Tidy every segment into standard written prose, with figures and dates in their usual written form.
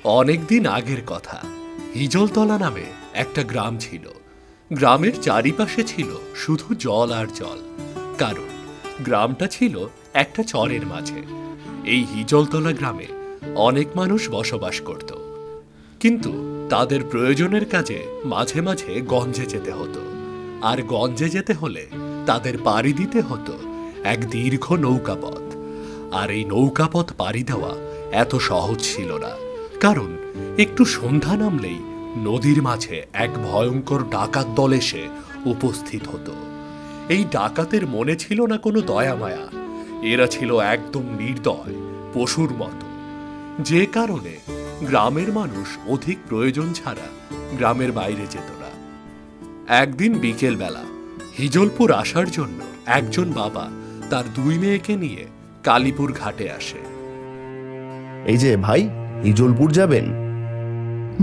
অনেকদিন আগের কথা। হিজলতলা নামে একটা গ্রাম ছিল। গ্রামের চারিপাশে ছিল শুধু জল আর জল, কারণ গ্রামটা ছিল একটা চরের মাঝে। এই হিজলতলা গ্রামে অনেক মানুষ বসবাস করত, কিন্তু তাদের প্রয়োজনের কাজে মাঝে মাঝে গঞ্জে যেতে হতো। আর গঞ্জে যেতে হলে তাদের পাড়ি দিতে হতো এক দীর্ঘ নৌকাপথ। আর এই নৌকাপথ পাড়ি দেওয়া এত সহজ ছিল না, কারণ একটু সন্ধ্যা নামলেই নদীর মাঝে এক ভয়ঙ্কর ডাকাত দল এসে উপস্থিত হতো। এই ডাকাতের মনে ছিল না কোনো দয়া মায়া, এরা ছিল একদম নির্দয়, পশুর মতো। যে কারণে গ্রামের মানুষ অধিক প্রয়োজন ছাড়া গ্রামের বাইরে যেত না। একদিন বিকেল বেলা হিজলপুর আসার জন্য একজন বাবা তার দুই মেয়েকে নিয়ে কালীপুর ঘাটে আসে। এই যে ভাই, হিজলপুর যাবেন?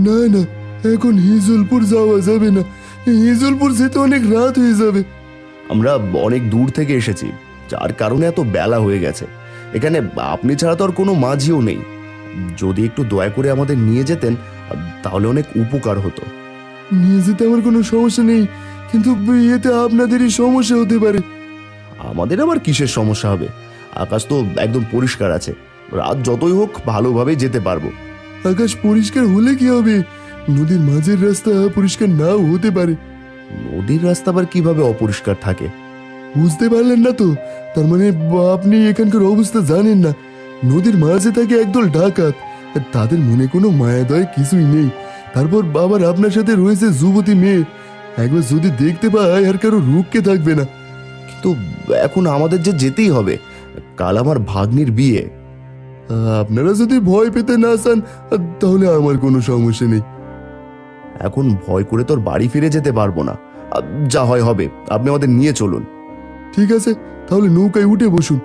না না, এখন হিজলপুর যাওয়া যাবে না। হিজলপুর যেতে অনেক রাত হয়ে যাবে। আমরা অনেক দূর থেকে এসেছি, যার কারণে এত বেলা হয়ে গেছে। এখানে আপনি ছাড়া তো আর কোনো মাঝিও নেই। যদি একটু দয়া করে আমাদের নিয়ে যেতেন তাহলে অনেক উপকার হতো। নিয়ে যেতে আমার কোনো সমস্যা নেই, কিন্তু এতে আপনাদেরই সমস্যা হতে পারে। আমাদের আবার কিসের সমস্যা হবে? আকাশ তো একদম পরিষ্কার আছে, রাত যতই হোক ভালোভাবে যেতে পারবো। আকাশ পরিষ্কার হলে কি হবে? নদীর মাঝের রাস্তা পরিষ্কার নাও হতে পারে। নদীর রাস্তা আবার কিভাবে অপরিষ্কার থাকে? বুঝতে পারলেন না তো? তার মানে আপনি এখানকার অবস্থা জানেন না। নদীর মাঝে থাকে একদল ডাকাত, তাদের মনে কোনো মায়া দয় কিছুই নেই। তারপর বাবার আপনার সাথে রয়েছে যুবতী মেয়ে। একবার যদি দেখতে পায় আর কারো রুখকে থাকবে না। কিন্তু এখন আমাদের যে যেতেই হবে, কাল আমার ভাগ্নির বিয়ে। আপনারা যদি ভয় পেতে না চান তাহলে আমার কোনো সমস্যা নেই। এখন ভয় করে তোর বাড়ি ফিরে যেতে পারবো না। যা হয় হবে, আপনি আমাদের নিয়ে চলুন। ঠিক আছে, তাহলে নৌকায় উঠে বসুন।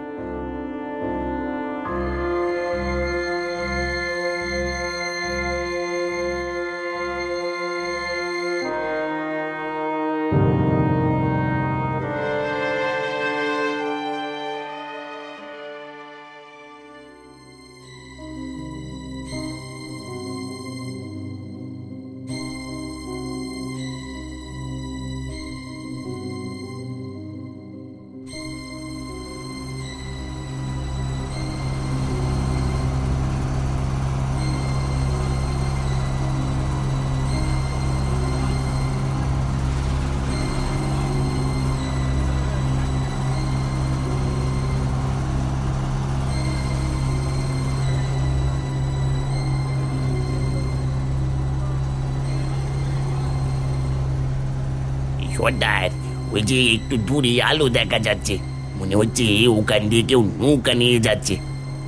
সর্দার, ওই যে একটু দূরে আলো দেখা যাচ্ছে, মনে হচ্ছে ওখান দিয়ে কেউ নৌকা নিয়ে যাচ্ছে।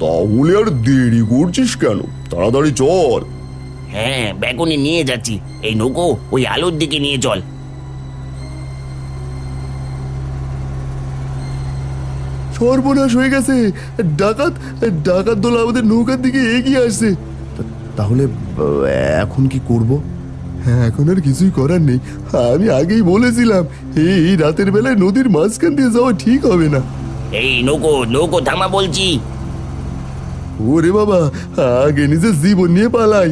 তাহলে আর দেরি করছিস কেন? তাড়াতাড়ি চল। হ্যাঁ, বেগুনি নিয়ে যাচ্ছি। এই নৌকো ওই আলোর দিকে নিয়ে চল। সর্বনাশ হয়ে গেছে। ডাকাত ডাকাত দল আমাদের নৌকার দিকে এগিয়ে আসছে। তাহলে এখন কি করব? হ্যাঁ, এখন আর কিছুই করার নেই। আমি আগেই বলেছিলাম এই রাতের বেলায় নদীর মাঝখান দিয়ে যাওয়া ঠিক হবে না। এই নৌকো নৌকো থামা বলছি। ওরে বাবা, আগে নিজের জীবন নিয়ে পালাই।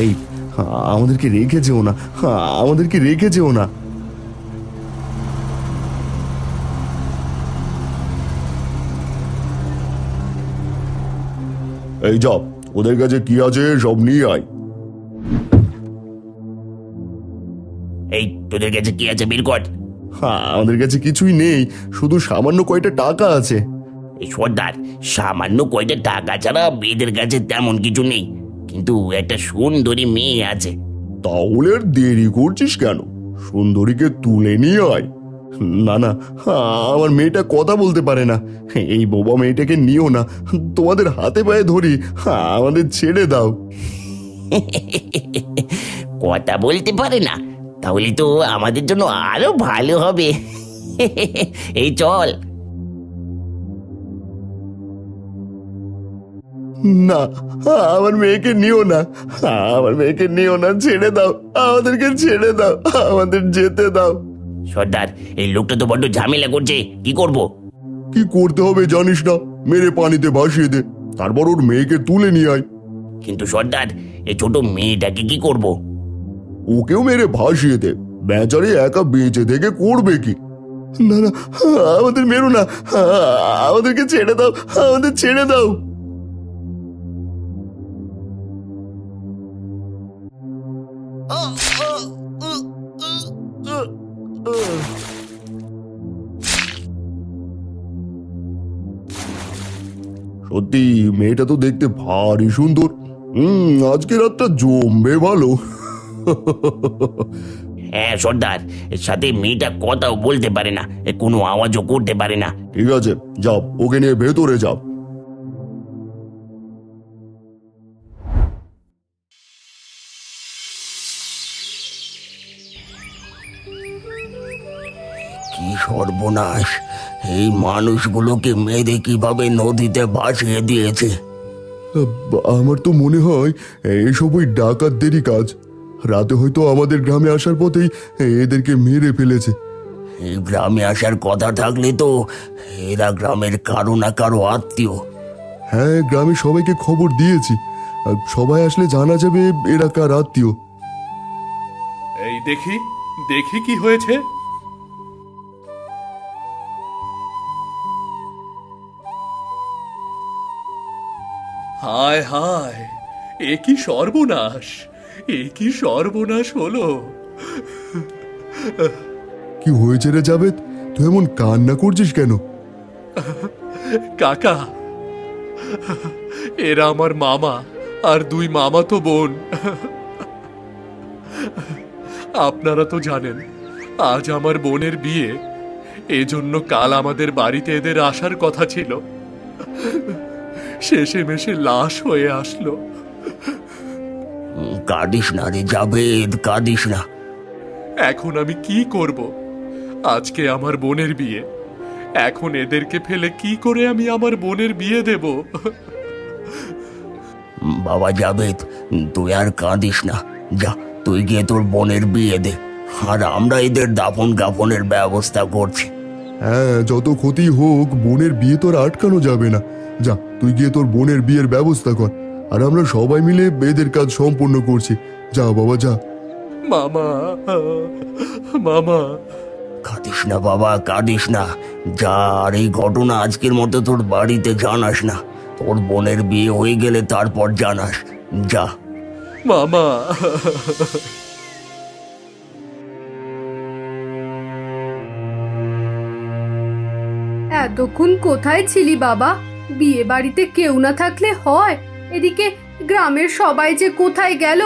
এই, আমাদেরকে রেখে যেও না, আমাদেরকে রেখে যেও না। এই যা, ওদের কাছে কি আছে সব নিয়ে আয়। এই তোদের কাছে কি আছে বের কর। আমাদের কাছে কিছুই নেই, শুধু সামান্য কয়টা টাকা আছে। এই সর্দার, সামান্য কয়টা টাকা ছাড়া এদের কাছে তেমন কিছু নেই, কিন্তু একটা সুন্দরী মেয়ে আছে। তাহলে আর দেরি করছিস কেন? সুন্দরীকে তুলে নিয়ে আয়। না না, আমার মেয়েটা কথা বলতে পারে না। এই বোবা মেয়েটাকে নিও না, তোমাদের হাতে পায়ে ধরি, আমাদের ছেড়ে দাও। কথা বলতে পারে না? তাহলে তো আমাদের জন্য আরো ভালো হবে। এই চল। না, আমার মেয়েকে নিও না, আমার মেয়েকে নিও না, ছেড়ে দাও, আমাদেরকে ছেড়ে দাও, আমাদের যেতে দাও। সর্দার, এই লোকটা তো বড্ড ঝামেলা করছে, কি করব? কি করতে হবে জানিস না? মেরে পানিতে ভাসিয়ে দে, তারপর ওর মেয়েকে তুলে নিয়ে আয়। কিন্তু সর্দার, এই ছোট মেয়েটাকে কি করব? ওকেও মেরে ভাসিয়ে দে, বেচারি একা বেঁচে থেকে করবে কি? না না, আমাদের মেরো না, আমাদেরকে ছেড়ে দাও, আমাদের ছেড়ে দাও। সত্যি মেয়েটা তো দেখতে ভারী সুন্দর। আজকে রাতটা জমবে ভালো। হ্যাঁ সর্দার, এর সাথে মেয়েটা কথাও বলতে পারে না, কোনো আওয়াজও করতে পারে না। ঠিক আছে, যাও ওকে নিয়ে ভেতরে যাও। কি সর্বনাশ! এই মানুষগুলোকে মেরে কিভাবে নদীতে ভাসিয়ে দিয়েছে। আমার তো মনে হয় এসব ওই ডাকাতদেরই কাজ। রাতে হয়তো আমাদের গ্রামে আসার পথেই এদেরকে মেরে ফেলেছে। এই গ্রামে আসার কথা থাকলে তো এরা গ্রামের কারো না কারো আত্মীয়। হ্যাঁ, গ্রামে সবাইকে খবর দিয়েছি, আর সবাই আসলে জানা যাবে এরা কার আত্মীয়। এই দেখি দেখি কি হয়েছে। হায় হায়, এ কি সর্বনাশ! এ কি সর্বনাশ হলো! কি হয়েছে রে জাবেদ, তুই এমন কান্না করছিস কেন? কাকা, এরা আমার মামা আর দুই মামাতো বোন। আপনারা তো জানেন আজ আমার বোনের বিয়ে, এজন্য কাল আমাদের বাড়িতে এদের আসার কথা ছিল। শেষেমেশে লাশ হয়ে আসলো। কাঁদিস না রে জাবেদ, কাঁদিস না। এখন আমি কি করব? আজকে আমার বোনের বিয়ে, এখন এদেরকে ফেলে কি করে আমি আমার বোনের বিয়ে দেব? বাবা জাবেদ, তুই আর কাঁদিস না। যা, তুই গিয়ে তোর বোনের বিয়ে দে, আর আমরা এদের দাফন কাফনের ব্যবস্থা করছি। হ্যাঁ, যত ক্ষতি হোক বোনের বিয়ে তো আর আটকানো যাবে না। যা, তুই গিয়ে তোর বোনের বিয়ের ব্যবস্থা কর, আর আমরা সবাই মিলে এদের কাজ সম্পূর্ণ করছি। যা বাবা, যা। মামা, মামা। কাঁদিস না বাবা, কাঁদিস না। যা, আর এই ঘটনা আজকের মতো তোর বাড়িতে জানাস না। তোর বোনের বিয়ে হয়ে গেলে তারপর জানাস। যা। মামা। এতক্ষণ কোথায় ছিলি বাবা? বিয়ে বাড়িতে কেউ না থাকলে হয়, এদিকে গ্রামের সবাই যে কোথায় গেল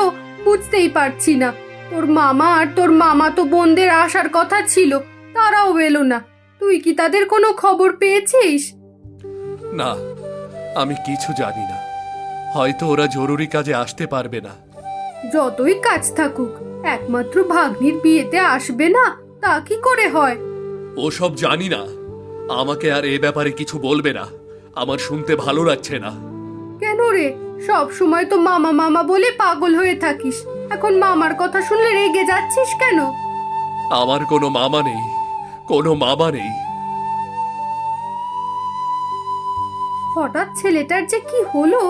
বুঝতেই পারছি না। তোর মামা আর তোর মামা তো বোনদের আসার কথা ছিল, তারাও এলো না। তুই কি তাদের কোনো খবর পেয়েছিস? না, আমি কিছু জানি না। হয়তো ওরা জরুরি কাজে আসতে পারবে না। যতই কাজ থাকুক, একমাত্র ভাগ্নির বিয়েতে আসবে না তা কি করে হয়? ওসব জানি না। আমাকে আর এ ব্যাপারে কিছু বলবে না, আমার শুনতে ভালো লাগছে না। কেন রে, সব সময় তো মামা মামা বলে পাগল হয়ে থাকিস, এখন মামার কথা শুনলে রেগে যাচ্ছিস কেন? আমার কোনো মামা নেই, কোনো মামা নেই। হঠাৎ ছেলেটার যে কি হলো,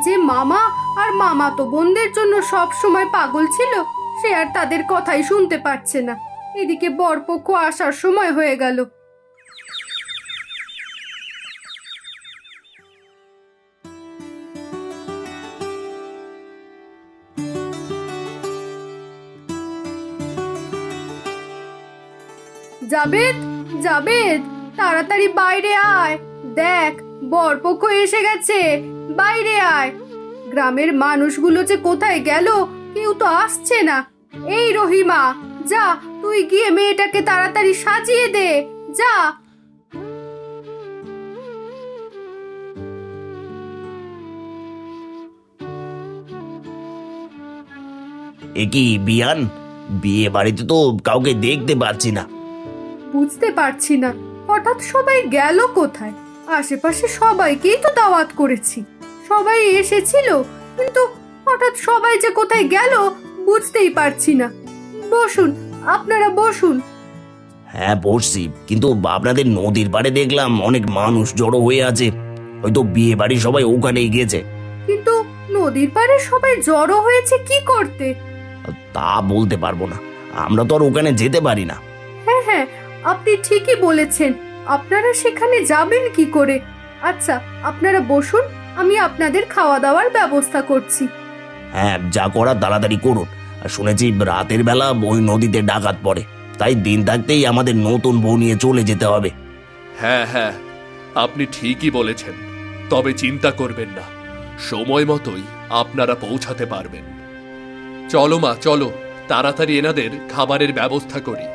যে মামা আর মামাতো বোনদের জন্য সব সময় পাগল ছিল, সে আর তাদের কথাই শুনতে পাচ্ছে না। এদিকে বরপক্ষ আসার সময় হয়ে গেল। জাবেদ, জাবেদ, তাড়াতাড়ি বাইরে আয়। দেখ, বরপক্ষ এসে গেছে, বাইরে আয়। গ্রামের মানুষগুলো যে কোথায় গেল, কেউ তো আসছে না। এই রহিমা, যা, তুই গিয়ে মেয়েটাকে তাড়াতাড়ি সাজিয়ে দে, যা। এ কি বিয়ান? বিয়ে বাড়িতে তো কাউকে দেখতে পাচ্ছি না। বুঝতে পারছি না হঠাৎ সবাই গেল কোথায়। আশেপাশে সবাইকেই তো দাওয়াত করেছি, সবাই এসেছিল, কিন্তু হঠাৎ সবাই যে কোথায় গেল বুঝতেই পারছি না। বসুন, আপনারা বসুন। হ্যাঁ বসছি, কিন্তু আপনাদের নদীর পাড়ে দেখলাম অনেক মানুষ জড়ো হয়ে আছে। হয়তো বিয়ে বাড়ি সবাই ওখানেই গেছে। কিন্তু নদীর পাড়ে সবাই জড়ো হয়েছে কি করতে? তা বলতে পারবো না, আমরা তো আর ওখানে যেতে পারি না। হ্যাঁ হ্যাঁ, আপনি ঠিকই বলেছেন। আপনারা সেখানে যাবেন কি করে? আচ্ছা, আপনারা বসুন, আমি আপনাদের খাওয়া দাওয়ার ব্যবস্থা করছি। হ্যাঁ, যা করার তাড়াতাড়ি করুন। আর শুনেছি রাতের বেলা ওই নদীতে ডাকাত পড়ে, তাই দিন থাকতেই আমাদের নতুন বউ নিয়ে চলে যেতে হবে। হ্যাঁ হ্যাঁ, আপনি ঠিকই বলেছেন। তবে চিন্তা করবেন না, সময় মতোই আপনারা পৌঁছাতে পারবেন। চলো মা, চলো তাড়াতাড়ি এনাদের খাবারের ব্যবস্থা করি।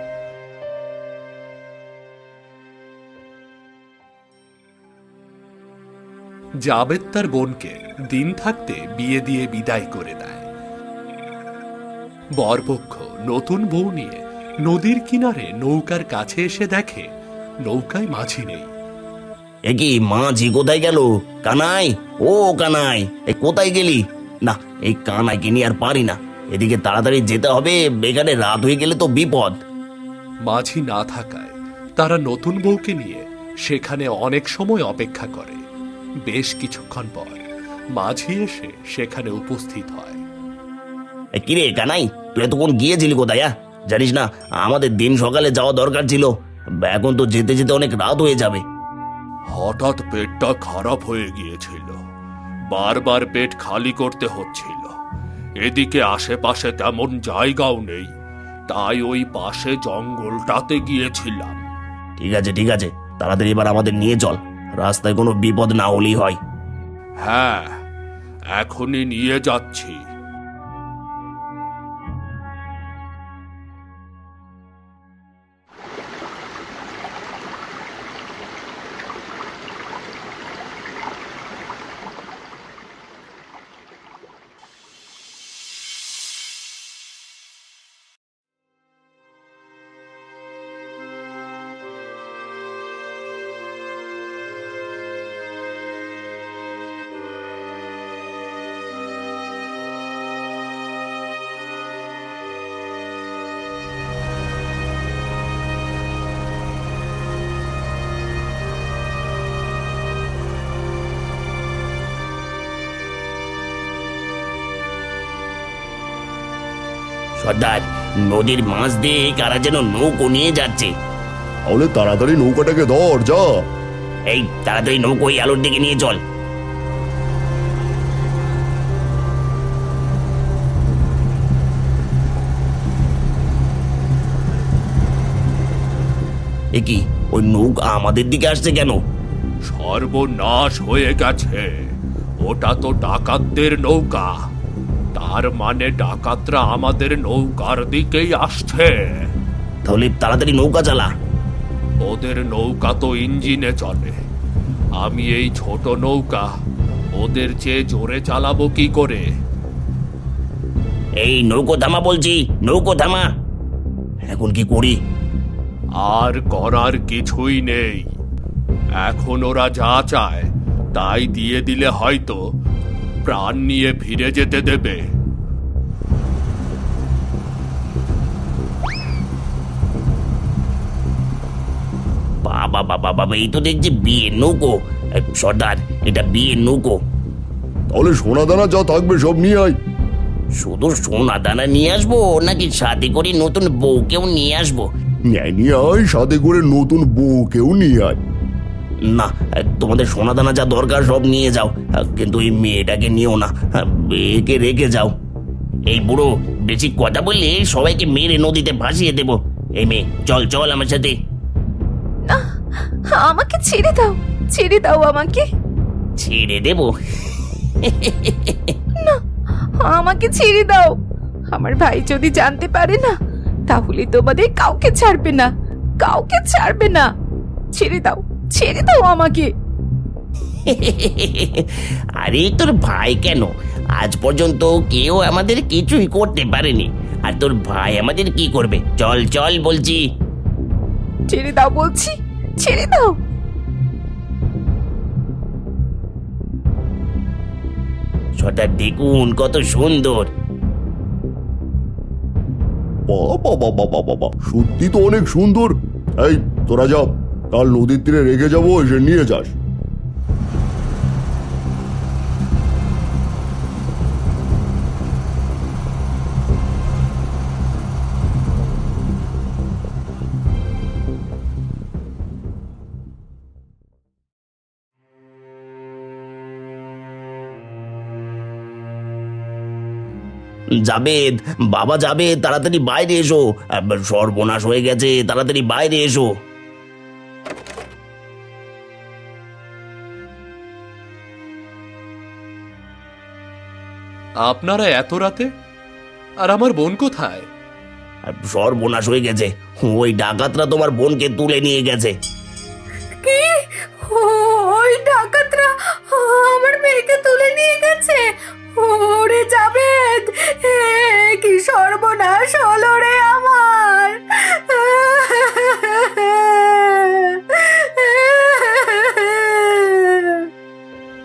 জাবেদ তার বোনকে দিন থাকতে বিয়ে দিয়ে বিদায় করে দেয়। বরপক্ষ নতুন বউ নিয়ে নদীর কিনারে নৌকার কাছে এসে দেখে নৌকায় মাঝি নেই। এ কি, মাঝি কোথায় গেল? কানাই, ও কানাই, এ কোথায় গেলি? না, এই কানাইকে নিয়ে আর পারি না, এদিকে তাড়াতাড়ি যেতে হবে, এখানে রাত হয়ে গেলে তো বিপদ। মাঝি না থাকায় তারা নতুন বউকে নিয়ে সেখানে অনেক সময় অপেক্ষা করে। বেশ কিছুক্ষণ পর মাঝি এসে সেখানে উপস্থিত হয়। এ কিরে কানাই, তুই এতক্ষণ গিয়েছিলি কোথায়? জানিস না আমাদের দিন সকালে যাওয়া দরকার ছিল, এখন তো যেতে যেতে অনেক রাত হয়ে যাবে। হঠাৎ পেটটা খারাপ হয়ে গিয়েছিল, বারবার পেট খালি করতে হচ্ছিল। এদিকে আশেপাশে তেমন জায়গাও নেই, তাই ওই পাশে জঙ্গলটাতে গিয়েছিলাম। ঠিক আছে ঠিক আছে, তাড়াতাড়ি এবার আমাদের নিয়ে চল, রাস্তায় কোনো বিপদ না হলেই হয়। হ্যাঁ, এখনই নিয়ে যাচ্ছি। সর্দার, নদীর মাছ দিয়ে কারা যেন নৌকো নিয়ে যাচ্ছে। তাহলে তাড়াতাড়ি নৌকাটাকে ধর, যা। এই তাড়াতাড়ি নৌকো ওই আলোর দিকে নিয়ে চল। এ কি, ওই নৌকা আমাদের দিকে আসছে কেন? সর্বনাশ হয়ে গেছে, ওটা তো ডাকাতদের নৌকা। তার মানে ডাকাতরা আমাদের নৌকার দিকেই আসছে। তাহলে তাড়াতাড়ি নৌকা চালা। ওদের নৌকা তো ইঞ্জিনে চলে, আমি এই ছোট নৌকা ওদের চেয়ে জোরে চালাবো কি করে? এই নৌকো থামা বলছি, নৌকো থামা। এখন কি করি? আর করার কিছুই নেই, এখন ওরা যা চায় তাই দিয়ে দিলে হয়তো প্রাণ নিয়ে ফিরে যেতে দেবে। বাবা বাবা বাবা, এই তো দেখছি বিয়ের নৌকো। সর্দার, এটা বিয়ের নৌকো। তাহলে সোনা দানা যা থাকবে সব নিয়ে আয়। শুধু সোনা দানা নিয়ে আসবো নাকি সাথে করে নতুন বউকেও নিয়ে আসবো? নিয়ে আয়, সাথে করে নতুন বউকেও নিয়ে আয়। না, তোমাদের সোনা দানা যা দরকার সব নিয়ে যাও, কিন্তু এই মেয়েটাকে নিও না, একে রেখে যাও। এই বুড়ো, বেশি কথা বললে সবাইকে মেরে নদীতে ভাসিয়ে দেবো। এই মেয়ে, চল চল আমার সাথে। আমাকে ছেড়ে দাও, ছেড়ে দাও আমাকে। ছেড়ে দেবো? আমাকে ছেড়ে দাও। আমার ভাই যদি জানতে পারে না, তাহলে তোমাদের কাউকে ছাড়বে না, কাউকে ছাড়বে না। ছেড়ে দাও, ছেড়ে দাও আমাকে। আরে তোর ভাই কেন, আজ পর্যন্ত কেউ আমাদের কিছুই করতে পারেনি, আর তোর ভাই আমাদের কি করবে? চল চল বলছি। ছেড়ে দাও বলছি, ছেড়ে দাও। সেটা দেখুন কত সুন্দর। বাবা বাবা বাবা বাবা, সত্যি তো অনেক সুন্দর। এই তোরা যা, কাল নদীর তীরে রেখে যাবো, এসে নিয়ে যাস। জাবেদ, বাবা জাবেদ, তাড়াতাড়ি বাইরে এসো। সর্বনাশ হয়ে গেছে, তাড়াতাড়ি বাইরে এসো। আপনারা এত রাতে? আর আমার বোন কোথায়? সর্বনাশ হয়ে গেছে, ওই ডাকাতরা তোমার বোনকে তুলে নিয়ে গেছে। কি? ওই ডাকাতরা আমার মেয়েকে তুলে নিয়ে গেছে? ওরে জাবেদ, কি সর্বনাশ হলো রে আমার!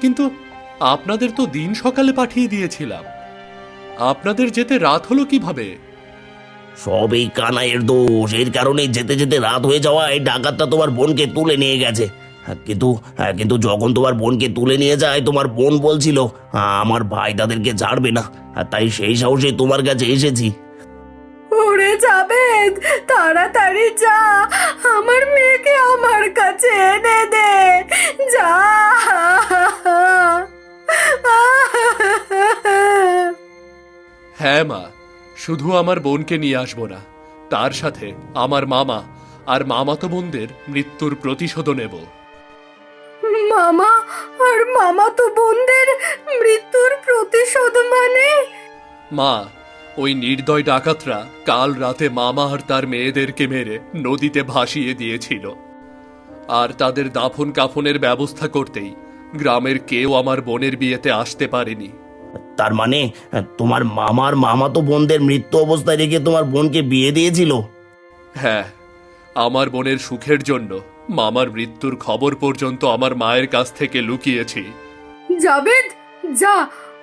কিন্তু আপনাদের তো দিন সকালে পাঠিয়ে দিয়েছিলাম। আপনাদের যেতে রাত হলো কিভাবে? সব এই কানাইয়ের দোষ, এর কারণে যেতে যেতে রাত হয়ে যাওয়ায় ডাকাতটা তোমার বোনকে তুলে নিয়ে গেছে। কিন্তু যখন তোমার বোনকে তুলে নিয়ে যায়, তোমার বোন বলছিল আমার ভাই তাদেরকে ছাড়বে না, আর তাই সেই সাহসে তোমার কাছে এসেছি। ওরে জাবেদ, তাড়াতাড়ি যা, আমার মেয়েকে আমার কাছে এনে দে, যা। হ্যাঁ মা, শুধু আমার বোনকে নিয়ে আসবো না, তার সাথে আমার মামা আর মামাতো বোনদের মৃত্যুর প্রতিশোধ নেব। মামা আর মামাতো বোনদের মৃত্যুর প্রতিশোধ মানে? মা, ওই নির্দয় ডাকাতরা কাল রাতে মামা আর তার মেয়েদেরকে মেরে নদীতে ভাসিয়ে দিয়েছিল। আর তাদের দাফন কাফনের ব্যবস্থা করতেই গ্রামের কেউ আমার বোনের বিয়েতে আসতে পারেনি। তার মানে তোমার মামার মামাতো বোনদের মৃত্যু অবস্থায় রেখে তোমার বোনকে বিয়ে দিয়েছিল? হ্যাঁ, আমার বোনের সুখের জন্য মামার মৃত্যুর খবর পর্যন্ত আমার মায়ের কাছ থেকে লুকিয়েছি। জাবেদ, যা,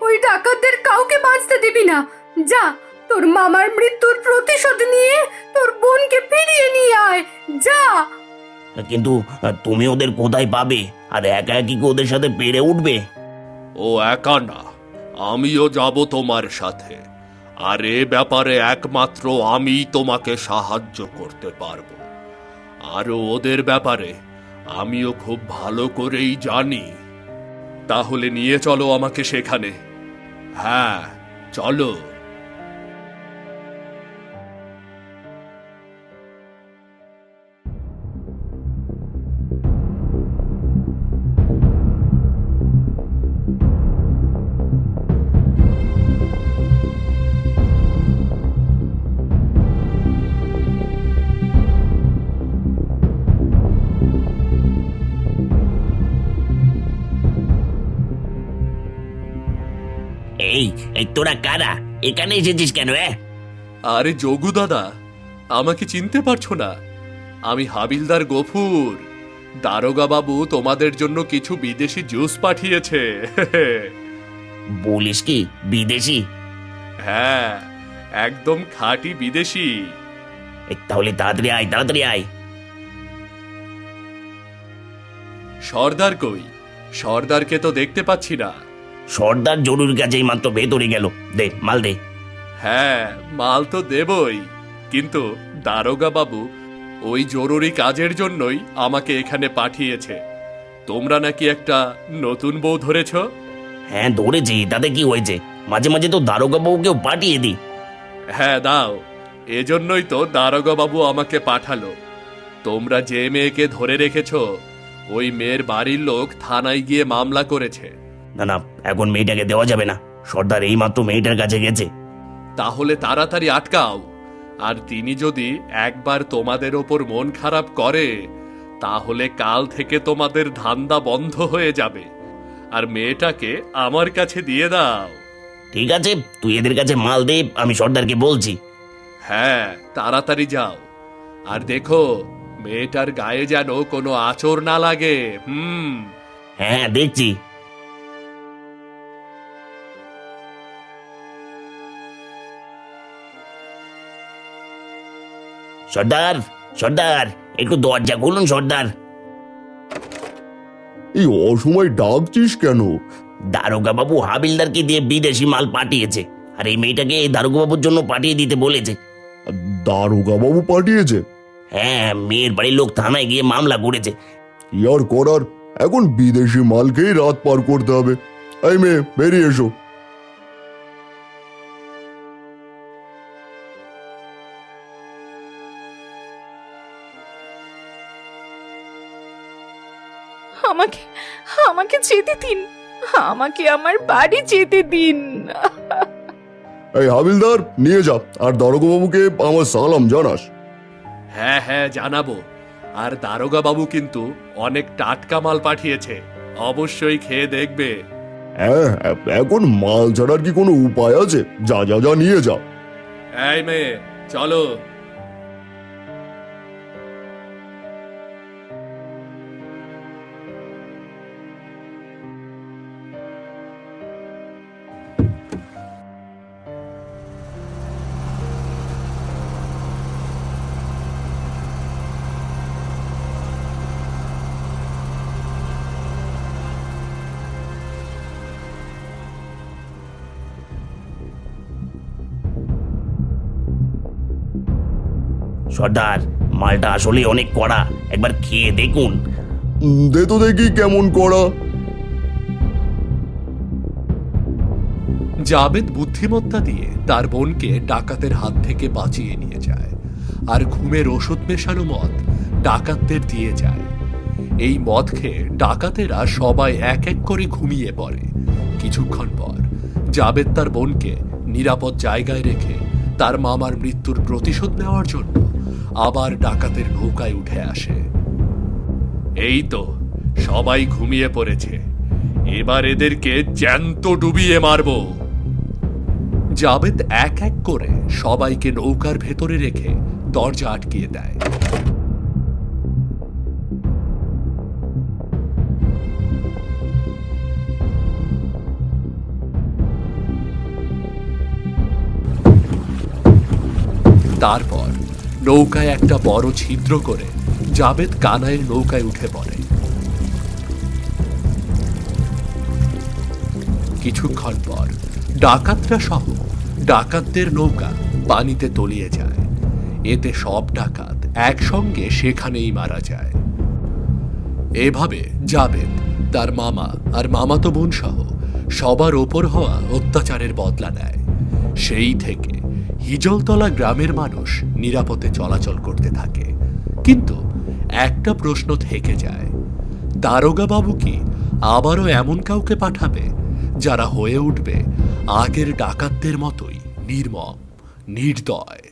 ওই ডাকাতদের কাউকে বাঁচতে দিবি না। যা, তোর মামার মৃত্যুর প্রতিশোধ নিয়ে তোর বোনকে ফিরিয়ে নিয়ে আয়, যা। কিন্তু তুমি ওদের কোথায় পাবে? আর একা একই কি ওদের সাথে পেরে উঠবে? ও একা না, আমিও যাব তোমার সাথে। আর এ ব্যাপারে একমাত্র আমিই তোমাকে সাহায্য করতে পারবো। আর ওদের ব্যাপারে আমিও খুব ভালো করেই জানি। তাহলে নিয়ে চলো আমাকে সেখানে। হ্যাঁ, চলো। এই এই তোরা কারা? এখানে এসেছিস কেন? আরে যোগু দাদা, আমাকে চিনতে পারছো না? আমি হাবিলদার গফুর। দারোগা বাবু তোমাদের জন্য কিছু বিদেশি জুস পাঠিয়েছে। বলিস কি, বিদেশি? হ্যাঁ, একদম খাঁটি বিদেশি। তাহলে তাড়াতাড়ি আয়, তাড়াতাড়ি আয়। সর্দার কই? সর্দারকে তো দেখতে পাচ্ছি না। সর্দার জরুরি কাজেই মাত্র ভেতরে গেল। দে মাল দে। হ্যাঁ, মাল তো দেবই, কিন্তু দারোগা বাবু ওই জরুরি কাজের জন্যই আমাকে এখানে পাঠিয়েছে। তোমরা নাকি একটা নতুন বউ ধরেছ? হ্যাঁ ধরেছি, তাতে কি হয়েছে? মাঝে মাঝে তো দারোগা বাবুকেও পাঠিয়ে দি। হ্যাঁ দাও, এজন্যই তো দারোগা বাবু আমাকে পাঠালো। তোমরা যে মেয়েকে ধরে রেখেছ, ওই মেয়ের বাড়ির লোক থানায় গিয়ে মামলা করেছে। না না, এখন মেয়েটাকে দেওয়া যাবে না। সর্দার এই মাত্র মেয়েটার কাছে গেছে। তাহলে তাড়াতাড়ি আটকাও। আর তিনি যদি একবার তোমাদের ওপর মন খারাপ করে, তাহলে কাল থেকে তোমাদের ধান্দা বন্ধ হয়ে যাবে। আর মেয়েটাকে আমার কাছে দিয়ে দাও। ঠিক আছে, তুই এদের কাছে মাল দে, আমি সর্দারকে বলছি। হ্যাঁ, তাড়াতাড়ি যাও। আর দেখো, মেয়েটার গায়ে যেন কোনো আঁচড় না লাগে। হ্যাঁ দেখছি। সর্দার, সর্দার, একটু দরজা খুলুন সর্দার। এই অসময় ডাকছিস কেন? দারোগা বাবু হাবিলদারকে দিয়ে বিদেশি মাল পাঠিয়েছে, আর এই মেয়েটাকে দারোগা বাবুর জন্য পাঠিয়ে দিতে বলেছে। দারোগা বাবু পাঠিয়েছে? হ্যাঁ, মেয়ের বাড়ির লোক থানায় গিয়ে মামলা করেছে। কি আর করার, এখন বিদেশি মাল খেয়ে রাত পার করতে হবে। এই মেয়ে, বেরিয়ে এসো। আমাকে আমাকে যেতে দিন, আমাকে আমার বাড়ি যেতে দিন। এই হাবিলদার, নিয়ে যা, আর দারোগাবাবুকে আমার সালাম জানাস। হ্যাঁ হ্যাঁ জানাবো। আর দারোগা বাবু কিন্তু অনেক টাটকা মাল পাঠিয়েছে, অবশ্যই খেয়ে দেখবে। হ্যাঁ, এখন মাল ছাড়ার কি কোনো উপায় আছে? যা যা যা, নিয়ে যা। এই মেয়ে, চলো। সর্দার, মালটা আসলে অনেক কড়া, একবার খেয়ে দেখুন। দে তো দেখি কেমন করা। জাবেদ বুদ্ধিমত্তা দিয়ে তার বোনকে ডাকাতের হাত থেকে বাঁচিয়ে নিয়ে যায়, আর ঘুমের ওষুধ মেশানো মদ ডাকাতদের দিয়ে যায়। এই মদ খেয়ে ডাকাতেরা সবাই এক এক করে ঘুমিয়ে পড়ে। কিছুক্ষণ পর জাবেদ তার বোনকে নিরাপদ জায়গায় রেখে তার মামার মৃত্যুর প্রতিশোধ নেওয়ার জন্য আবার ডাকাতের নৌকায় উঠে আসে। এই তো সবাই ঘুমিয়ে পড়েছে, এবার এদেরকে জ্যান্ত ডুবিয়ে মারবো। জাবেদ এক এক করে সবাইকে নৌকার ভেতরে রেখে দরজা আটকিয়ে দেয়। তারপর নৌকায় একটা বড় ছিদ্র করে জাবেদ কানাইয়ের নৌকায় উঠে পড়ে। কিছুক্ষণ পর ডাকাতরা সহ ডাকাতদের নৌকা পানিতে তলিয়ে যায়। এতে সব ডাকাত একসঙ্গে সেখানেই মারা যায়। এভাবে জাবেদ তার মামা আর মামাতো বোন সহ সবার ওপর হওয়া অত্যাচারের বদলা নেয়। সেই থেকে হিজলতলা গ্রামের মানুষ নিরাপদে চলাচল করতে থাকে। কিন্তু একটা প্রশ্ন থেকে যায়, দারোগা বাবু কি আবারও এমন কাউকে পাঠাবে যারা হয়ে উঠবে আগের ডাকাতদের মতোই নির্মম, নির্দয়?